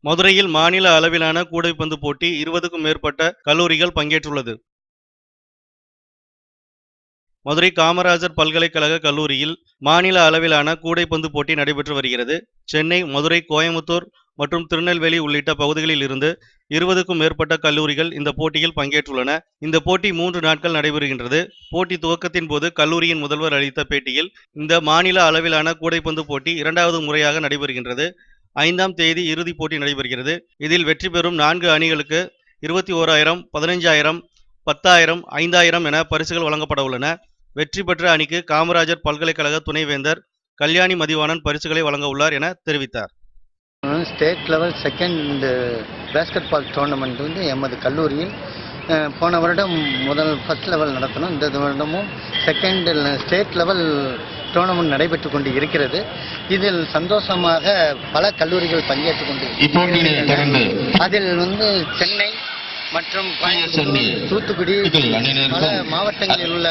மதுரையில் மாநில அளவிலான கூடைப்பந்து போட்டி 20க்கும் மேற்பட்ட கல்லூரிகள் பங்கேற்றுள்ளது. மதுரை காமராஜர் பல்கலைக்கழக கல்லூரியில் மாநில அளவிலான கூடைப்பந்து போட்டி நடைபெற்று வருகிறது. சென்னை, மதுரை, கோயமுத்தூர் மற்றும் திருநெல்வேலி உள்ளிட்ட பகுதிகளில் இருந்து 20க்கும் மேற்பட்ட கல்லூரிகள் இந்த போட்டியில் பங்கேற்றுள்ளன. இந்த போட்டி 3 நாட்கள் நடைபெறுகின்றது. போட்டி துவக்கத்தின் போது கல்லூரியின் முதல்வர் அளித்த பேட்டியில், இந்த மாநில அளவிலான கூடைப்பந்து போட்டி 2வது முறையாக நடைபெறுகின்றது. 5ஆம் தேதி இறுதிப் போட்டி நடைபெறுகிறது. இதில் வெற்றி பெறும் 4 அணிகளுக்கு 21,000, 15,000, 10,000, 5,000 என பரிசுகள் வழங்கப்பட உள்ளன. வெற்றி பெற்ற அணிக்கு காமராஜர் பல்கலைக்கழக துணைவேந்தர் கல்யாணி மதிவாணன் பரிசுகளை வழங்க உள்ளார் என தெரிவித்தார். State level second basketball tournament வந்து எமது கல்லூரியில் போன வருடம் ஃபர்ஸ்ட் லெவல் நடத்தணும். இந்த வருடமும் செகண்ட் ஸ்டேட் லெவல் டோர்னமெண்ட் நடைபெற்று கொண்டு இருக்கிறது. இதில் சந்தோஷமாக பல கல்லூரிகள் பங்கேற்றுக் கொண்டு அதில் வந்து சென்னை மற்றும் தூத்துக்குடி பல மாவட்டங்களில் உள்ள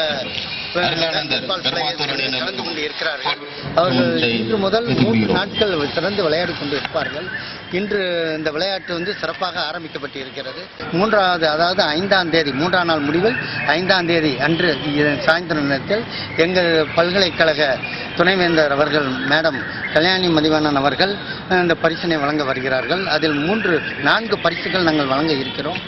கலந்து கொண்டு இருக்கிறார்கள். அவர்கள் இன்று முதல் 3 நாட்கள் சிறந்து விளையாடி கொண்டு இருப்பார்கள். இன்று இந்த விளையாட்டு வந்து சிறப்பாக ஆரம்பிக்கப்பட்டு இருக்கிறது. 5ஆம் தேதி 3ஆம் நாள் முடிவில் 5ஆம் தேதி அன்று சாயந்தர நேரத்தில் எங்கள் பல்கலைக்கழக துணைவேந்தர் அவர்கள் மேடம் கல்யாணி மதிவாணன் அவர்கள் இந்த பரிசினை வழங்க வருகிறார்கள். அதில் 4 பரிசுகள் நாங்கள் வழங்க இருக்கிறோம்.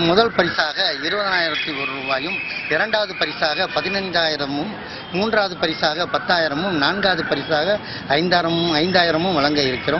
முதல் பரிசாக 20,001 ரூபாயும், 2வது பரிசாக 15,000-ம், 3வது பரிசாக 10,000-ம், 4வது பரிசாக 5,000-ம் வழங்க இருக்கிறோம்.